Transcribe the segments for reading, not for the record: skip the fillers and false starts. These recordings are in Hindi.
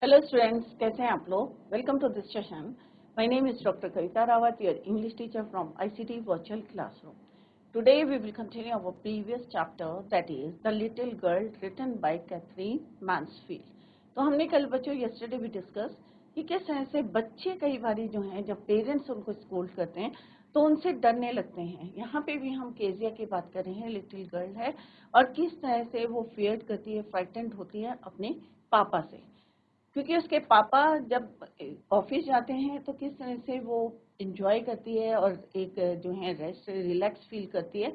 हेलो स्टूडेंट्स, कैसे हैं आप लोग? Welcome to this session. My name is doctor Kavita Rawat, your English teacher from ICT virtual classroom. Today we will continue our previous chapter, that is the little girl, written by Katherine Mansfield. तो हमने कल बच्चों यस्टरडे भी डिस्कस कि किस तरह से बच्चे कई बार जो हैं, जब पेरेंट्स उनको स्कूल करते हैं तो उनसे डरने लगते हैं. यहाँ पे भी हम केजिया की बात कर रहे हैं, लिटिल गर्ल है, और किस तरह से वो फियर करती है, फ्राइटेंड होती है अपने पापा से, क्योंकि उसके पापा जब ऑफिस जाते हैं तो किस तरह से वो एंजॉय करती है और एक जो है रेस्ट रिलैक्स फील करती है.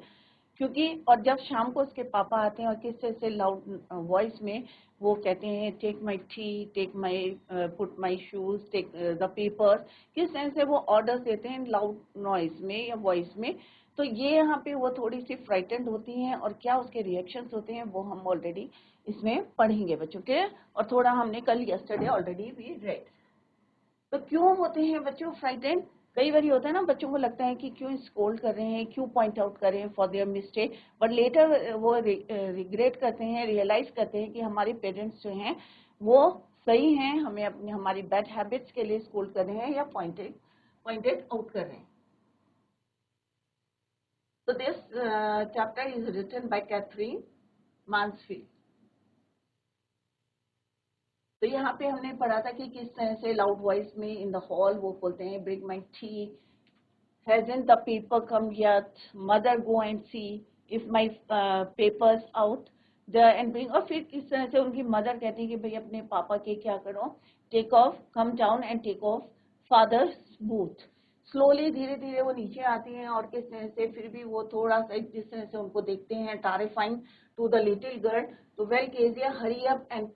क्योंकि और जब शाम को उसके पापा आते हैं और किस तरह से लाउड वॉइस में वो कहते हैं take my tea, take my put my shoes, take the papers, किस तरह से वो ऑर्डर्स देते हैं लाउड नॉइज में या वॉइस में. तो ये यहाँ पे वो थोड़ी सी फ्राइटेंड होती हैं और क्या उसके रिएक्शंस होते हैं वो हम ऑलरेडी इसमें पढ़ेंगे बच्चों के. और थोड़ा हमने कल यस्टरडे ऑलरेडी भी रेड. तो क्यों होते हैं बच्चों फ्राइटेंड? कई बार होता है ना, बच्चों को लगता है कि क्यों स्कोल्ड कर रहे हैं, क्यों पॉइंट आउट कर रहे हैं for their mistake, but later वो रिग्रेट करते हैं, रियलाइज करते हैं कि हमारे पेरेंट्स जो हैं वो सही हैं, हमें अपनी हमारी बैड हैबिट्स के लिए स्कोल्ड कर रहे हैं या पॉइंटेड आउट कर रहे हैं. So this chapter is written by Catherine Mansfield. तो यहाँ पे हमने पढ़ा था कि किस तरह से लाउड वॉइस में इन द हॉल वो बोलते हैं bring my T, hasn't the paper come yet, mother go and see if my papers out the end bring. और फिर किस तरह से उनकी मदर कहती है कि भाई अपने पापा के क्या करो, take off, come down and take off father's boots. Slowly धीरे धीरे वो नीचे आती हैं और किस तरह से फिर भी वो थोड़ा सा जिस तरह से उनको देखते हैं टारिफाइंग टू द लिटिल गर्ल. तो well Kezia, hurry up and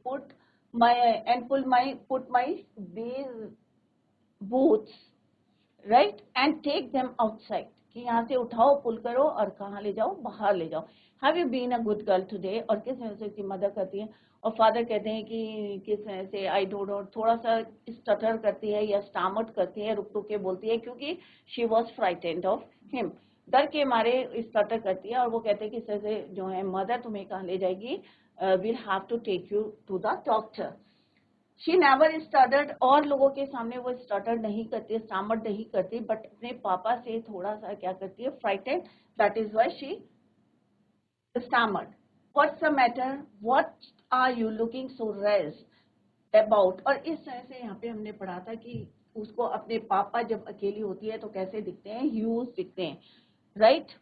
put my these boots, right, and take them outside. कि यहाँ से उठाओ, पुल करो और कहाँ ले जाओ, बाहर ले जाओ. Have you been a good girl today? और किस तरह से उसकी मदर करती है और फादर कहते हैं कि किस तरह से आई डोंट नो, थोड़ा सा स्टटर करती है या स्टामट करती है, रुक रुक के बोलती है, क्योंकि she was frightened of him. डर के मारे स्टटर करती है और वो कहते हैं कि इस तरह से जो है मदर तुम्हें कहाँ ले जाएगी, we'll have to take you to the doctor. She never stuttered, और लोगों के सामने वो स्टटर नहीं करती, स्टामट नहीं करती, बट अपने पापा से थोड़ा सा क्या करती है, frightened. That is why she stammered. What's the matter, what are you looking so rest about. और इस तरह से यहाँ पे हमने पढ़ा था कि उसको अपने पापा जब अकेली होती है तो कैसे दिखते हैं, ह्यूज दिखते हैं, राइट.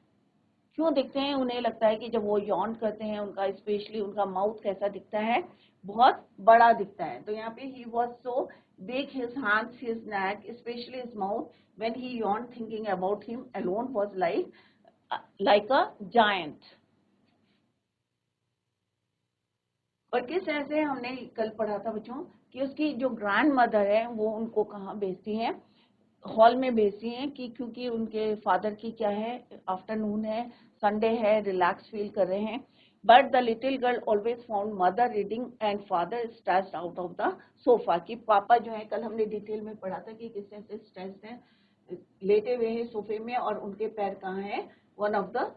क्यों दिखते हैं? उन्हें लगता है कि जब वो यॉन करते हैं उनका स्पेशली उनका माउथ कैसा दिखता है, बहुत बड़ा दिखता है. तो यहाँ पे he was so big, his hands, his neck, specially his mouth, when he Yon, thinking about him alone was like a giant. और किस तरह से हमने कल पढ़ा था बच्चों कि उसकी जो ग्रैंड मदर है वो उनको कहाँ भेजती है, हॉल में भेजती हैं, कि क्योंकि उनके फादर की क्या है, आफ्टरनून है, संडे है, रिलैक्स फील कर रहे हैं. But the little girl always found mother reading and father stressed out of the sofa. कि पापा जो है, कल हमने डिटेल में पढ़ा था कि किस तरह से स्ट्रेस्ड है, लेटे हुए हैं सोफे में और उनके पैर कहाँ हैं, वन ऑफ द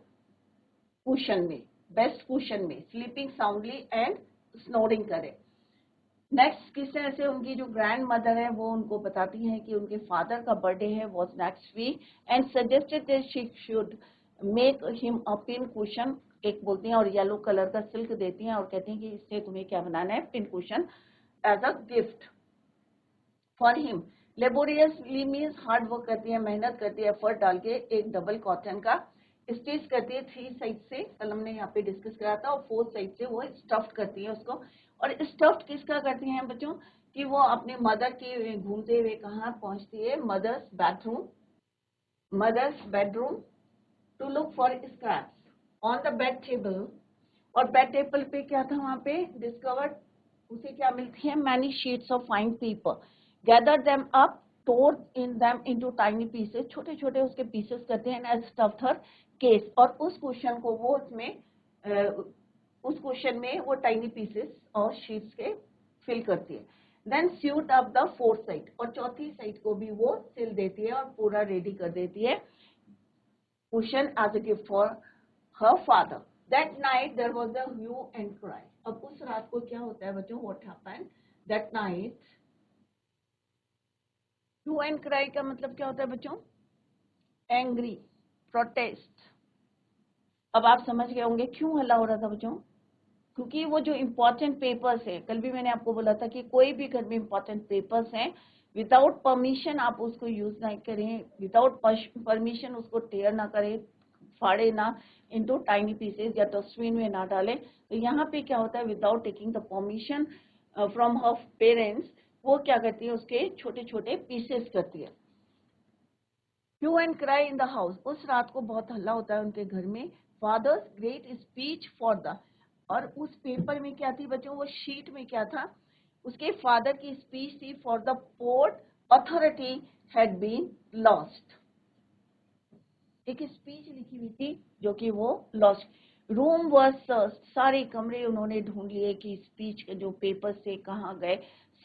कुशन में, बेस्ट कुशन में, स्लीपिंग साउंडली एंड स्नोरिंग करे. नेक्स्ट किस तरह से उनकी जो ग्रैंड मदर है वो उनको बताती हैं कि उनके फादर का बर्थडे है was next week and suggested that she should make him a pin cushion. एक बोलती हैं और येलो कलर का सिल्क देती हैं और कहती हैं कि इससे तुम्हें क्या बनाना है, pin cushion, as a gift for him. Laboriously means hard work करती है, मेहनत करती है, एफर्ट डाल के एक डबल कॉटन का स्टिच करती है 3 साइड से, कल हमने यहाँ पे डिस्कस करा था, और 4 साइड से वो स्टफ्ड करती है उसको. और स्टफ्ड किसका करती हैं बच्चों, कि वो अपने मदर के घूमते हुए कहाँ पहुंचती है, mother's bedroom to look for scraps on the bed table. और बेड टेबल पे क्या था वहां पे, डिस्कवर्ड, उसे क्या मिलती है, many sheets of fine paper, gather them up, tore in them into tiny pieces, छोटे छोटे उसके पीसेस करते हैं, एंड stuffed her case. और उस क्वेश्चन को वो उसमें उस क्वेश्चन में वो टाइनी पीसेस और शीट्स के फिल करती है. Then sewed up the 4th side, और चौथी साइड को भी वो सिल देती है और पूरा रेडी कर देती है, question as a gift for her father. That night there was a hue and cry. अब उस रात को क्या होता है बच्चों, what happened, that night. Hue and cry का मतलब क्या होता है बच्चों? Angry, protest. अब आप समझ गए होंगे क्यों हल्ला हो रहा था बच्चों? क्योंकि वो जो इम्पोर्टेंट पेपर्स है, कल भी मैंने आपको बोला था कि कोई भी घर में इम्पोर्टेंट पेपर्स हैं, विदाउट परमिशन आप उसको यूज नहीं करें, विदाउट परमिशन उसको टेयर ना करें, फाड़े ना इनटू टाइनी पीसेस या डस्टबिन में ना डालें। तो यहाँ पे क्या होता है, without taking the permission from her parents, वो क्या करती है, उसके छोटे छोटे पीसेस करती है। Hue and cry in the house, उस रात को बहुत हल्ला होता है उनके घर में। Fathers great speech for the, और उस पेपर में क्या थी बच्चों, वो शीट में क्या था, उसके फादर की स्पीच थी, for the port authority had been lost. एक स्पीच लिखी हुई थी जो कि वो लॉस्ट। रूम वाज सर्च्ड, सारे कमरे उन्होंने ढूंढ लिए कि स्पीच के जो पेपर से कहाँ गए।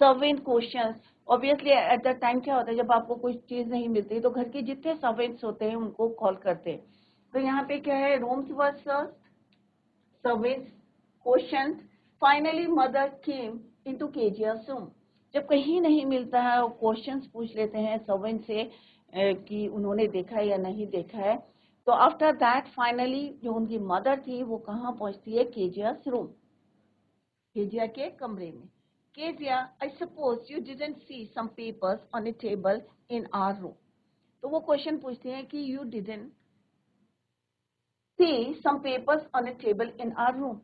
Servant questions, obviously at the time क्या होता है, जब आपको कोई चीज नहीं मिलती तो घर के जितने सर्वेंट्स होते हैं उनको कॉल करते हैं। तो यहाँ पे क्या है, rooms was searched, servants, questions, finally mother came into Kezia's room. जब कहीं नहीं मिलता है और क्वेश्चंस पूछ लेते हैं सर्वेंट से कि उन्होंने देखा है या नहीं देखा है, तो आफ्टर दैट फाइनली जो उनकी मदर थी वो कहाँ पहुंचती है, केजिया's रूम, केजिया के कमरे में। Kezia, I suppose you didn't see some papers on a table in our room. तो वो क्वेश्चन पूछते हैं कि you didn't see some papers on a table in our room.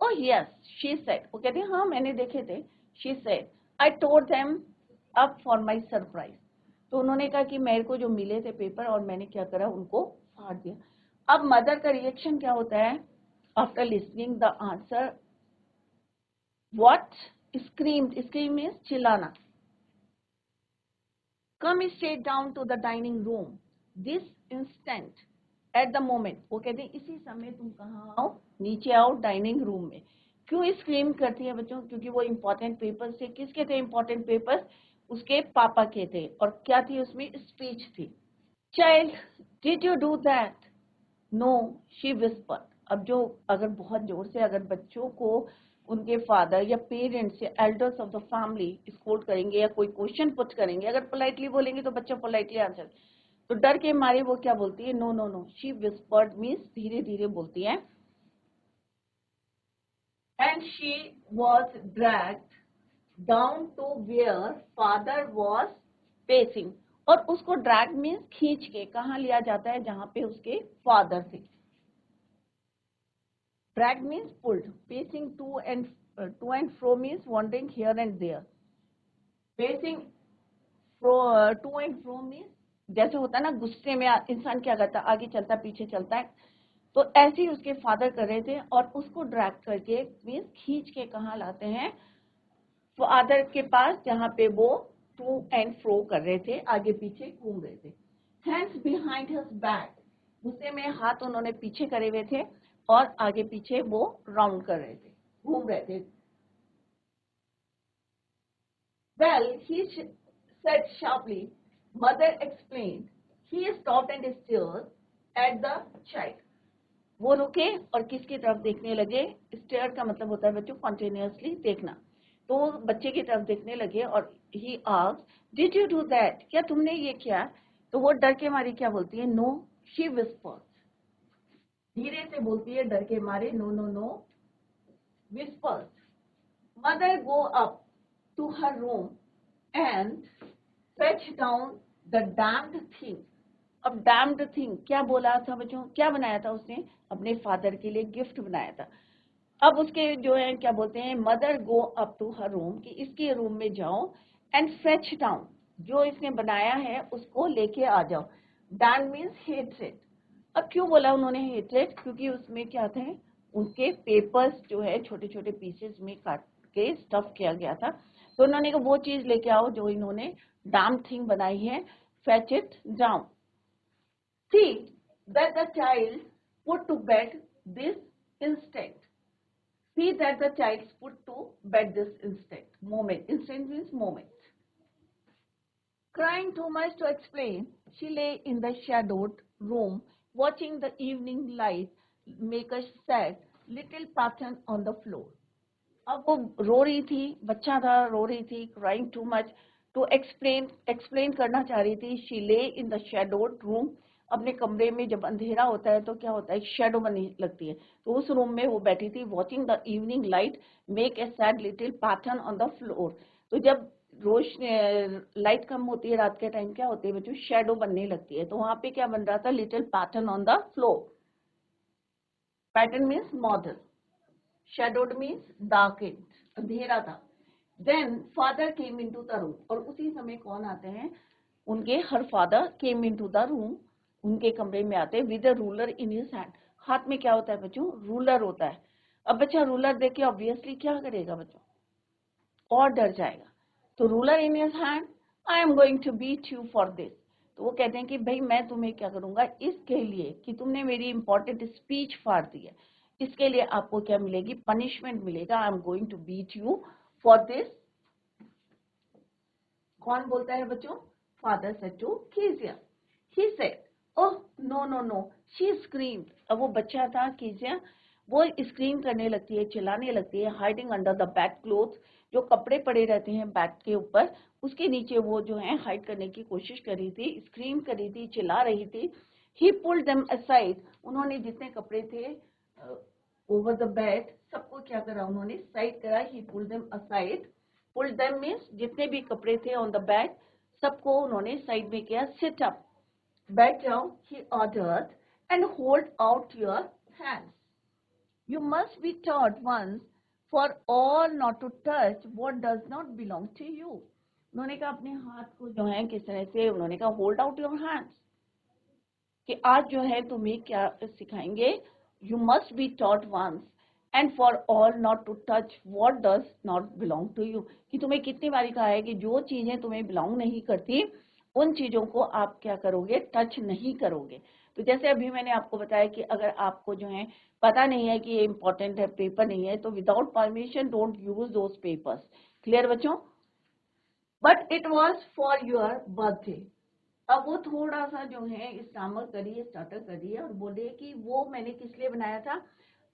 Oh yes, she said. वो कहते हैं हाँ मैंने देखे थे। She said, I tore them up for my surprise. तो उन्होंने कहा कि मेरे को जो मिले थे पेपर और मैंने क्या करा, उनको फाड़ दिया। अब मदर का रिएक्शन क्या होता है after listening the answer? What? Screamed. Scream means चिल्लाना। Come straight down to the dining room this instant. At the moment, वो कहते हैं इसी समय तुम कहाँ आओ, नीचे आओ डाइनिंग रूम में। क्यों स्क्रीम करती है बच्चों? क्योंकि वो इम्पोर्टेंट पेपर्स थे। किसके थे इम्पोर्टेंट पेपर्स? उसके पापा के थे। और क्या थी उसमें, स्पीच थी। Child, did you do that? No, she whisper. अब जो अगर बहुत जोर से अगर बच्चों को उनके फादर या पेरेंट्स या elders of the family scold करेंगे या कोई क्वेश्चन पुट करेंगे, अगर पोलाइटली बोलेंगे तो बच्चा पोलाइटली आंसर, तो डर के मारे वो क्या बोलती है, no no no. She whispered means धीरे धीरे बोलती है। And she was dragged down to where father was pacing. और उसको ड्रैग मीन्स खींच के कहाँ लिया जाता है, जहां पे उसके फादर थे। Drag means pulled, pacing to and fro means wandering here and there. Pacing to and fro means जैसे होता है ना, गुस्से में इंसान क्या करता है, आगे चलता पीछे चलता है, तो ऐसे ही उसके फादर कर रहे थे। और उसको ड्रैग करके मीन्स खींच के कहाँ लाते हैं, फादर के पास, जहाँ पे वो टू एंड फ्रो कर रहे थे, आगे पीछे घूम रहे थे। हैंड्स बिहाइंड हिज बैक, गुस्से में हाथ उन्होंने पीछे करे हुए थे और आगे पीछे वो राउंड कर रहे थे, घूम रहे थे। Well, he said sharply. Mother explained. He stopped and stared at the child. वो रुके और किसकी तरफ देखने लगे? स्टेयर का मतलब होता है बच्चों कॉन्टिन्यूसली देखना। तो वो बच्चे की तरफ देखने लगे और he asked, did you do that? क्या तुमने ये किया? तो वो डर के मारे क्या बोलती है, नो, शी विस्पर्स, धीरे से बोलती है डर के मारे, no no no, whispers. Mother go up to her room and fetch down the damned thing. अब damned thing क्या बोला था बच्चों, क्या बनाया था उसने? अपने फादर के लिए गिफ्ट बनाया था। अब उसके जो है क्या बोलते हैं, mother go up to her room, कि इसके रूम में जाओ, एंड फेच डाउन, जो इसने बनाया है उसको लेके आ जाओ। Dan means hatred. अब क्यों बोला उन्होंने हेट्रेड? क्योंकि उसमें क्या थे, उनके पेपर्स जो है छोटे छोटे पीसेस में काट के स्टफ किया गया था। तो उन्होंने कहा वो चीज लेके आओ जो इन्होंने डैम थिंग बनाई है, fetch it down. See that the child put to bed this instant. See that the child's put to bed this instant. Moment. Instant means moment. Crying too much to explain, she lay in the shadowed room, watching the evening light make a sad little pattern on the floor. अब वो रो रही थी, बच्चा था, रो रही थी, crying too much, to explain करना चाह रही थी। शी ले इन द शैडोड रूम, अपने कमरे में जब अंधेरा होता है तो क्या होता है, शैडो बनने लगती है। तो उस रूम में वो बैठी थी, watching the evening light make a sad little pattern on the floor. तो जब रोश लाइट कम होती है रात के टाइम, क्या होती है बच्चों, शैडो बनने लगती है। तो वहां पे क्या बन रहा था, little pattern on the floor. Pattern means model, shadowed means darkened, अंधेरा था। Then father came into the room, और उसी समय कौन आते हैं, उनके हर father came into the room, उनके कमरे में आते हैं with a ruler in his hand। हाथ में क्या होता है बच्चों, रूलर होता है। अब बच्चा रूलर देख के ऑब्वियसली क्या करेगा बच्चों, और डर जाएगा। तो ruler in his hand, I am going to beat you for this. तो वो कहते हैं कि भाई मैं तुम्हें क्या करूंगा, इसके लिए कि तुमने मेरी इंपॉर्टेंट स्पीच फाड़ दी है, इसके लिए आपको क्या मिलेगी, पनिशमेंट मिलेगा। I am going to beat you for this. कौन बोलता है बच्चों, father said to Kezia. He said, oh no no no, she screamed. अब वो बच्चा था कीजिया, वो स्क्रीम करने लगती है, चिल्लाने लगती है। Hiding under the bed cloth, जो कपड़े पड़े रहते हैं बेड के ऊपर, उसके नीचे वो जो है हाइड करने की कोशिश कर रही थी, स्क्रीम कर रही थी, चिल्ला रही थी। ही पुल्ड देम असाइड, उन्होंने जितने कपड़े थे ओवर द बेड, सबको क्या करा, उन्होंने साइड करा। ही pulled them aside, pulled them means जितने भी कपड़े थे ऑन द बेड, सबको उन्होंने साइड में किया। सिट अप, बैठ जाओ, he ordered, and hold out your hands. You must be taught once for all not to touch what does not belong to you. उन्होंने कहा अपने हाथ को जो है किस तरह से, उन्होंने कहा होल्ड आउट योर हैंड्स, कि आज जो है तुम्हें क्या सिखाएंगे, you must be taught once and for all not to touch what does not belong to you, कि तुम्हें कितनी बारी कहा है कि जो चीजें तुम्हें बिलोंग नहीं करती उन चीजों को आप क्या करोगे, टच नहीं करोगे। तो जैसे अभी मैंने आपको बताया कि अगर आपको जो है पता नहीं है कि ये इंपॉर्टेंट है, पेपर नहीं है, तो without permission don't use those papers. Clear बच्चों, but it was for your birthday. अब वो थोड़ा सा जो है स्टामर करिए, स्टार्टर करिए और बोले कि वो मैंने किस लिए बनाया था,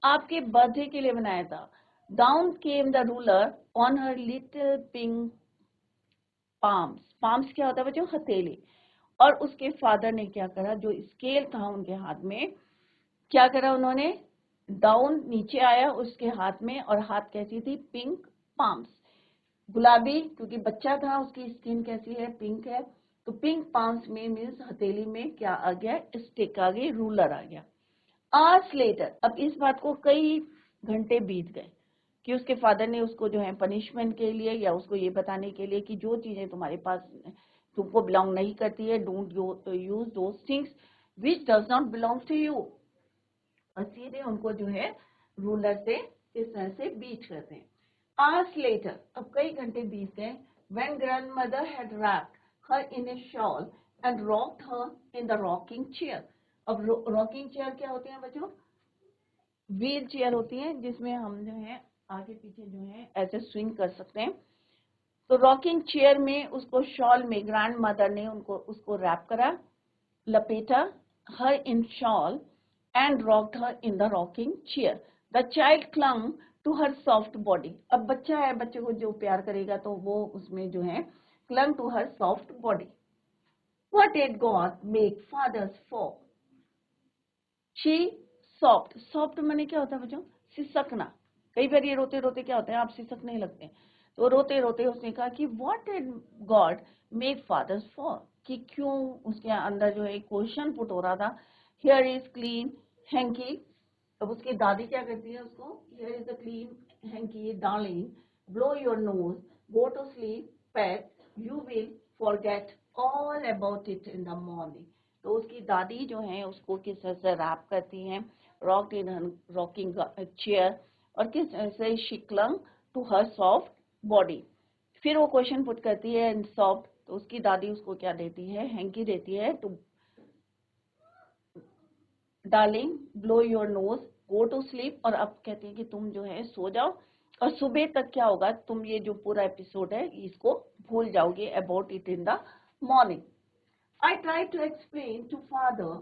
आपके बर्थडे के लिए बनाया था। Down came the ruler on her little pink palms, palms क्या होता है बच्चों, हथेली। और उसके फादर ने क्या करा, जो स्केल था उनके हाथ में, क्या करा उन्होंने, डाउन नीचे आया उसके हाथ में, और हाथ कैसी थी, पिंक पाम्स, गुलाबी, क्योंकि बच्चा था, उसकी स्किन कैसी है, पिंक है। तो पिंक पाम्स में मीन्स हथेली में क्या आ गया, स्टिक आ गई, रूलर आ गया। आवर्स लेटर, अब इस बात को कई घंटे बीत गए कि उसके फादर ने उसको जो है पनिशमेंट के लिए या उसको ये बताने के लिए कि जो चीजें तुम्हारे पास तुमको बिलोंग नहीं करती है, don't use those things which does not belong to you, और सीधे उनको जो है रूलर से इस तरह से बीट करते हैं। Hours later, अब कई घंटे बीत गए, when grandmother had wrapped her in a shawl and rocked her in the rocking chair। अब rocking chair क्या होते हैं बच्चों, व्हील चेयर होती है जिसमें हम जो है आगे पीछे जो है ऐसे स्विंग कर सकते हैं। तो रॉकिंग चेयर में उसको शॉल में ग्रैंड मदर ने उनको उसको रैप करा, लपेटा, her in shawl and rocked her in the rocking chair. The child clung to her soft body. अब बच्चा है, बच्चे को जो प्यार करेगा तो वो उसमें जो है clung to her soft body. What did God make fathers for, she soft, soft माने क्या होता है बच्चों, सिसकना। कई बार ये रोते रोते क्या होते हैं, आप सिसकने लगते हैं। तो रोते रोते उसने कहा कि what did God make fathers for, कि क्यों उसके अंदर जो है क्वेश्चन पुट हो रहा था। हियर इज क्लीन हैंकी, अब उसकी दादी क्या करती है उसको, here is a clean hankie darling, blow your nose, go to sleep pet, you will forget all about it in the morning. तो उसकी दादी जो है उसको किस तरह से रैप करती हैं, रॉक्ड इन रॉकिंग चेयर, और किस तरह से she clung to her soft body. फिर वो क्वेश्चन पुट करती है इन सॉफ्ट, तो उसकी दादी उसको क्या देती है, हैंकी देती है, to darling blow your nose go to sleep, और अब कहती है कि तुम जो है सो जाओ, और सुबह तक क्या होगा, तुम ये जो पूरा एपिसोड है इसको भूल जाओगे, about it in the morning. I tried to explain to father,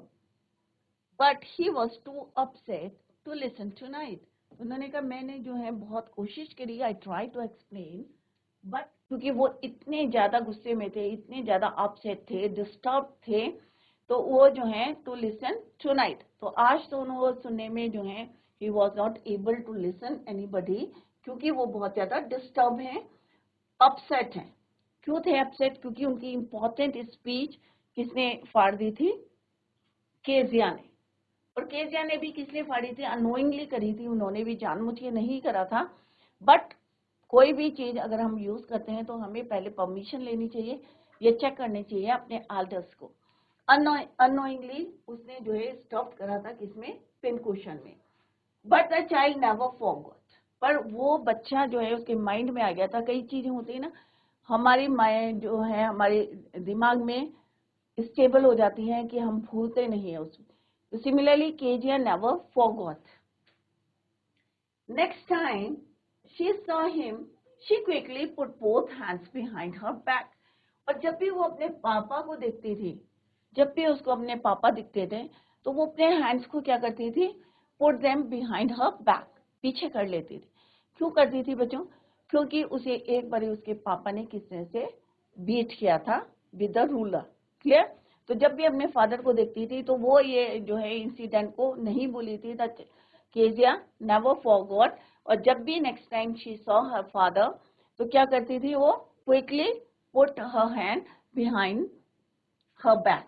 but he was too upset to listen tonight। उन्होंने कहा मैंने जो है बहुत कोशिश करी, I try to explain, but क्योंकि वो इतने ज्यादा गुस्से में थे, इतने ज्यादा अपसेट थे, डिस्टर्ब थे, तो वो जो है टू लिसन टुनाइट, तो आज तो उन्होंने सुनने में जो है he was not able to listen anybody, क्योंकि वो बहुत ज्यादा डिस्टर्ब हैं, अपसेट हैं। क्यों थे अपसेट? क्योंकि उनकी इंपॉर्टेंट स्पीच किसने फाड़ दी थी? केजिया ने। और केजिया ने भी किस लिए फाड़ी थी? अनोइंगली करी थी, उन्होंने भी जानबूझ के नहीं करा था। बट कोई भी चीज अगर हम यूज करते हैं तो हमें पहले परमिशन लेनी चाहिए, ये चेक करनी चाहिए अपने एल्डर्स को। अनोइंगली उसने जो है स्टॉप करा था किसमें? पिन कुशन में। But the child never forgot, पर वो बच्चा जो है उसके माइंड में आ गया था। कई चीजें होती है ना, हमारी माइंड जो है हमारे दिमाग में स्टेबल हो जाती हैं कि हम भूलते नहीं है उसमें। तो similarly Kezia never forgot. Next time she saw him she quickly put both hands behind her back. और जब भी वो अपने पापा को देखती थी, जब भी उसको अपने पापा दिखते थे, तो वो अपने हैंड्स को क्या करती थी? Put them behind her back, पीछे कर लेती थी। क्यों करती थी बच्चों? क्योंकि उसे एक बार उसके पापा ने किस तरह से बीट किया था विद द रूलर। क्लियर? तो जब भी अपने फादर को देखती थी तो वो ये जो है इंसिडेंट को नहीं भूली थी। Kezia never forgot. और जब भी next time she saw her father, तो क्या करती थी वो? Quickly put her hand behind her back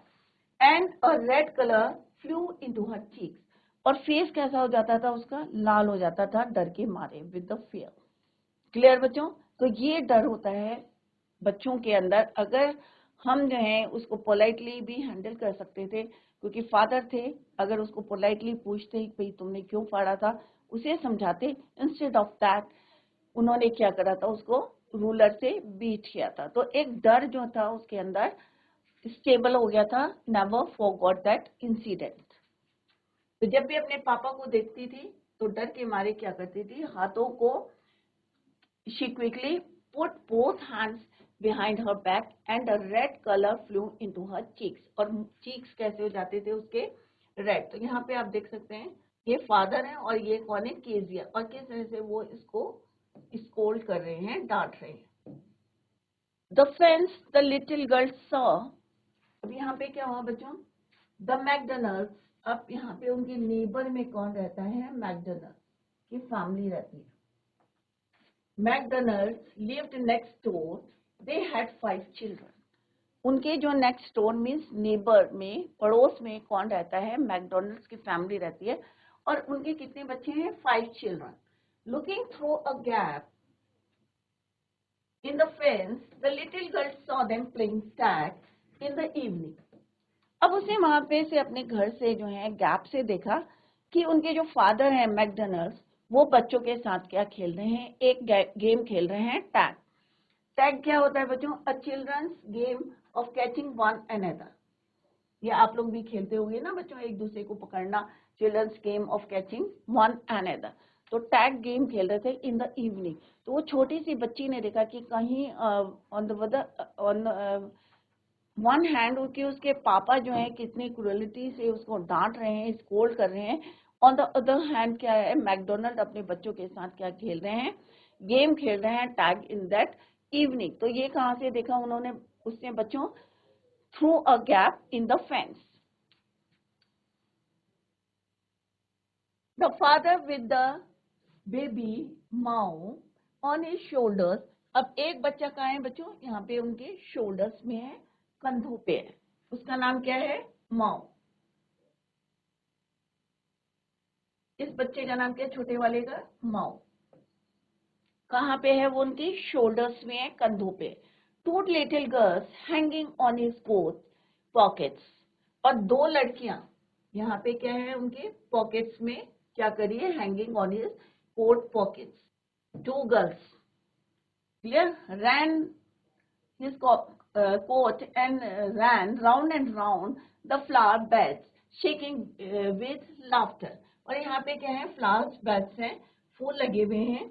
and a red color flew into her cheeks। और फेस कैसा हो जाता था उसका? लाल हो जाता था डर के मारे, विद द फियर। क्लियर बच्चों? तो ये डर होता है बच्चों के अंदर। अगर हम जो है उसको पोलाइटली भी हैंडल कर सकते थे, क्योंकि फादर थे, अगर उसको पोलाइटली पूछते भाई तुमने क्यों फाड़ा था, उसे समझाते, इंस्टेड ऑफ दैट उन्होंने क्या करा था? उसको रूलर से बीट किया था। तो एक डर जो था उसके अंदर स्टेबल हो गया था। Never forgot that incident. तो जब भी अपने पापा को देखती थी तो डर के मारे क्या करती थी? हाथों को she quickly put both hands behind her back and a red color flew into her cheeks। और cheeks कैसे हो जाते थे उसके? रेड। तो यहाँ पे आप देख सकते हैं ये फादर है और ये कौन है? केजिया। और किस तरह से वो इसको स्कोल्ड कर रहे हैं, डांट रहे हैं। The fence the little girl saw. अब यहाँ पे क्या हुआ बच्चों? The McDonald's. अब यहाँ पे उनके नेबर में कौन रहता है? मैकडोनल्ड की फैमिली रहती है। McDonald's lived next door, they had 5 children. उनके जो नेक्स्ट डोर मीन्स नेबर में, पड़ोस में कौन रहता है? मैकडोनल्ड्स की फैमिली रहती है। और उनके कितने बच्चे हैं? 5 children. Looking through a gap in the fence, the little girl saw them playing tag in the evening। अब उसने वहां पे से अपने घर से जो है गैप से देखा कि उनके जो फादर हैं मैकडोनल्ड्स, वो बच्चों के साथ क्या खेल रहे हैं? एक गेम खेल रहे हैं, टैग। टैग क्या होता है बच्चों? A children's game of catching one another. ये आप लोग भी खेलते होंगे ना बच्चों, एक दूसरे को पकड़ना, children's game of catching one another. तो टैग गेम खेल रहे थे इन द इवनिंग। तो वो छोटी सी बच्ची ने देखा कि कहीं ऑन वन हैंड कि उसके पापा जो है कितनी क्रूरलिटी से उसको डांट रहे हैं, स्कोल्ड कर रहे हैं। ऑन द अदर हैंड क्या है? मैकडोनल्ड अपने बच्चों के साथ क्या खेल रहे हैं? गेम खेल रहे हैं, टैग इन दैट इवनिंग। तो ये कहाँ से देखा उन्होंने? उसने बच्चों through a gap in the fence. The father with the baby Mao on his shoulders. अब एक बच्चा कहाँ है बच्चों? यहाँ पे उनके शोल्डर्स में है, कंधों पे है। उसका नाम क्या है? माउ। इस बच्चे का नाम क्या है? छोटे वाले का? माउ। कहाँ पे है वो? उनके शोल्डर्स में है, कंधों पे। Two little girls hanging on his coat pockets. और 2 लड़कियां यहाँ पे क्या है? उनके पॉकेट्स में क्या करिए? Hanging on his coat pockets. 2 girls clear ran his coat and ran round the flower beds shaking with laughter। और यहाँ पे क्या है? फ्लावर बेड्स हैं, फूल लगे हुए हैं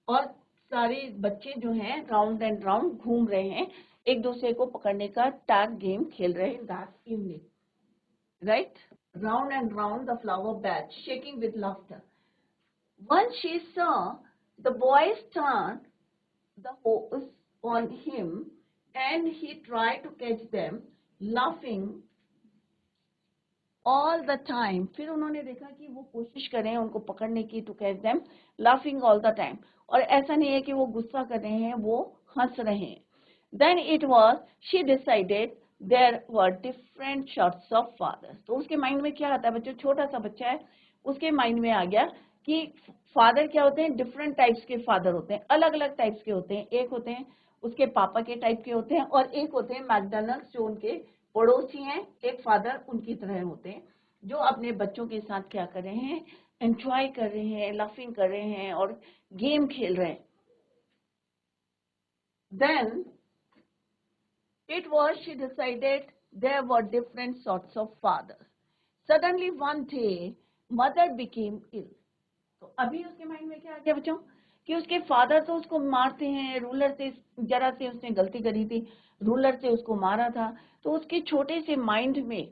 और सारे बच्चे जो हैं राउंड एंड राउंड घूम रहे हैं, एक दूसरे को पकड़ने का टैग गेम खेल रहे हैं that evening. Right? Round and round the flower bed shaking with laughter. Once she saw the boys turn the hose on him and he tried to catch them, laughing all the time. फिर उन्होंने देखा कि वो कोशिश कर रहे हैं उनको पकड़ने की, to catch them, laughing all the time. और ऐसा नहीं है कि वो गुस्सा कर रहे हैं, वो हंस रहे हैं. Then it was, she decided there were different sorts of fathers. तो उसके माइंड में क्या आता है बच्चों, छोटा सा बच्चा है, उसके माइंड में आ गया कि फादर क्या होते हैं, डिफरेंट टाइप्स के फादर होते हैं, अलग अलग टाइप्स के होते हैं. एक होते हैं उसके पापा के टाइप के होते हैं और एक होते हैं मैकडॉनल्ड्स जो उनके पड़ोसी हैं, एक फादर उनकी तरह होते हैं जो अपने बच्चों के साथ क्या कर रहे हैं, एंजॉय कर रहे हैं, लाफिंग कर रहे हैं और गेम खेल रहे हैं. Then it was, she decided there were different sorts of fathers. Suddenly one day mother became ill. तो अभी उसके माइंड में क्या आ गया बच्चों कि उसके फादर तो उसको मारते हैं, रूलर से जरा से उसने गलती करी थी, रूलर से उसको मारा था. तो उसके छोटे से माइंड में,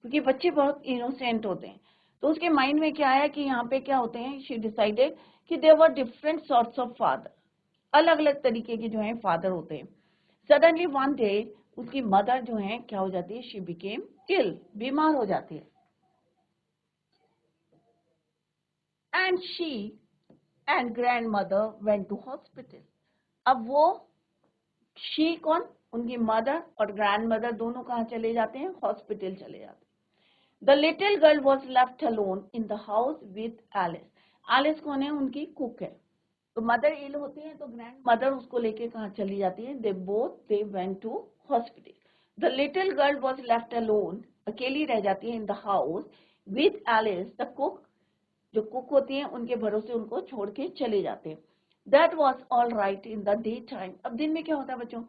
क्योंकि बच्चे बहुत इनोसेंट होते हैं, तो उसके माइंड में क्या आया कि यहाँ पे क्या होते हैं, शी डिसाइडेड कि there were different sorts of father, अलग अलग तरीके के जो हैं फादर होते हैं. सडनली वन डे उसकी मदर जो है क्या हो जाती है, शी बिकेम इल, बीमार हो जाती है. And she and grandmother went to hospital. अब वो शी कौन, उनकी मदर और ग्रैंडमदर दोनों कहाँ चले जाते हैं, हॉस्पिटल चले जाते हैं. The little girl was left alone in the house with Alice. Alice कौन है, उनकी कुक है. तो मदर इल होती है तो ग्रैंड मदर उसको लेके कहाँ चली जाती है, they went to hospital. The little girl was left alone, अकेली रह जाती है in the house with Alice the cook. जो कुक होती है उनके भरोसे उनको छोड़ के चले जाते हैं. That was all right in the day time. अब दिन में क्या होता है बच्चों,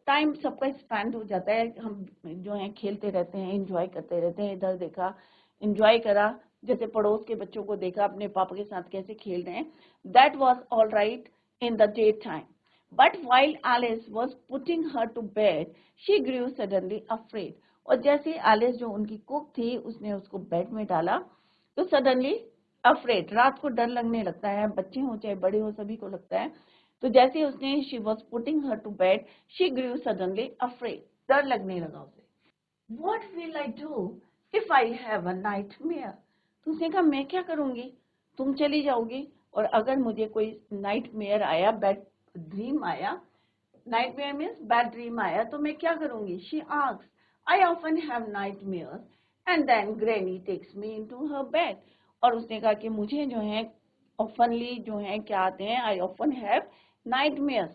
टाइम सबका स्पेंड हो जाता है, हम जो है खेलते रहते हैं, एंजॉय करते रहते हैं, इधर देखा एंजॉय करा, जैसे पड़ोस के बच्चों को देखा अपने पापा के साथ कैसे खेल रहे हैं. That was all right in the day time. But while Alice was putting her to bed she grew suddenly afraid. और जैसे एलिस जो उनकी कुक थी उसने उसको बेड में डाला तो सडनली अफ्रेड, रात को डर लगने लगता है, बच्चे हो चाहे बड़े हो सभी को लगता है. तो जैसे उसने she was putting her to bed she grew suddenly afraid, डर लगने लगा उसे. What will I do if I have a nightmare? तो उसने कहा मैं क्या करूंगी, तुम चली जाओगी और अगर मुझे कोई नाइटमेयर आया, बैड ड्रीम आया, नाइटमेयर मीन्स बैड ड्रीम आया, तो मैं क्या करूंगी. She asks, I often have nightmares and then Granny takes me into her bed. और उसने कहा कि मुझे जो है ऑफनली जो है क्या आते हैं, I often have nightmares,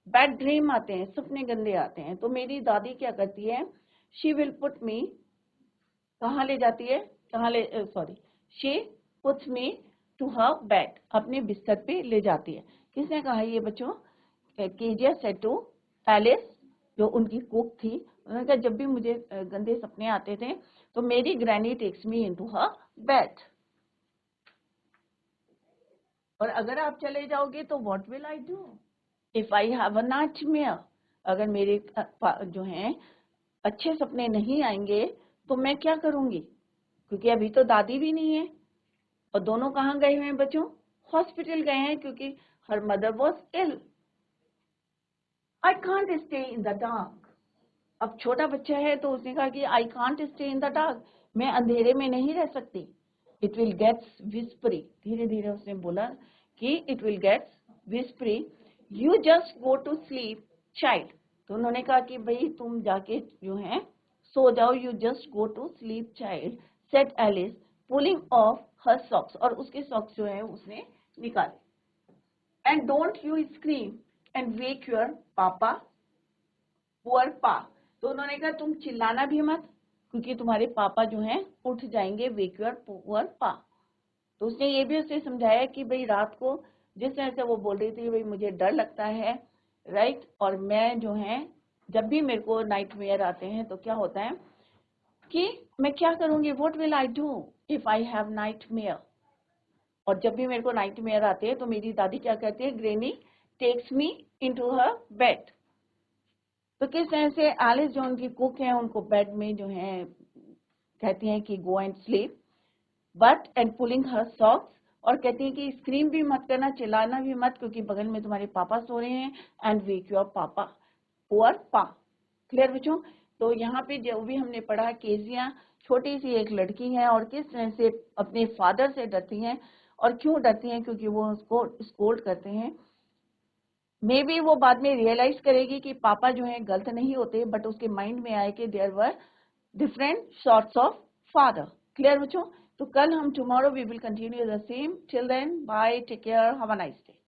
bad dream आते हैं, सपने गंदे आते हैं. तो मेरी दादी क्या करती है, शी विल पुट मी, कहाँ ले जाती है, कहाँ ले, sorry, she puts me to her bed, अपने बिस्तर पे ले जाती है. किसने कहा ये बच्चों, केजिया सेड टू एलिस जो उनकी कुक थी. उन्होंने कहा जब भी मुझे गंदे सपने आते थे तो मेरी granny takes me into her bed. और अगर आप चले जाओगे तो what will I do if I have a nightmare. अगर मेरे जो हैं अच्छे सपने नहीं आएंगे तो मैं क्या करूंगी, क्योंकि अभी तो दादी भी नहीं है और दोनों कहाँ गए हुए हैं बच्चों, हॉस्पिटल गए हैं क्योंकि her mother was ill. I can't stay in the dark. अब छोटा बच्चा है तो उसने कहा कि I can't stay in the dark, मैं अंधेरे में नहीं रह सकती. इट विल गेट्स विस्परी, धीरे धीरे उसने बोला कि it will gets whispery, you just go to sleep child. तो उन्होंने कहा कि भाई तुम जाके जो है सो जाओ, you just go to sleep child, said Alice pulling off her socks. और उसके सॉक्स जो है उसने निकाले. And don't you scream and wake your papa poor pa. तो उन्होंने कहा तुम चिल्लाना भी मत क्योंकि तुम्हारे पापा जो हैं उठ जाएंगे, वेक योर पुअर पा. तो उसने ये भी उसे समझाया कि भाई रात को जिस तरह से वो बोल रही थी भाई मुझे डर लगता है, राइट, और मैं जो है जब भी मेरे को नाइटमेयर आते हैं तो क्या होता है कि मैं क्या करूंगी, what will I do if I have nightmare. और जब भी मेरे को नाइटमेयर आते हैं तो मेरी दादी क्या कहती है, granny takes me into her bed. तो किस तरह से एलिस जो उनकी कुक है उनको बेड में जो है कहती हैं कि go and sleep, but and pulling her socks, और कहती हैं कि स्क्रीम भी मत करना, चिल्लाना भी मत, क्योंकि बगल में तुम्हारे पापा सो रहे हैं and wake your papa poor पा। क्लियर बच्चों? तो यहाँ पे जो भी हमने पढ़ा, केजिया छोटी सी एक लड़की है और किस तरह से अपने फादर से डरती हैं, और क्यों डरती हैं, क्योंकि वो उसको स्कोल्ड करते हैं। मे बी वो बाद में रियलाइज करेगी कि पापा जो है गलत नहीं होते, बट उसके माइंड में आए कि there were different sorts of father. Clear बच्चों? तो कल हम tomorrow we will continue the same. Till then, bye, take care, have a nice day.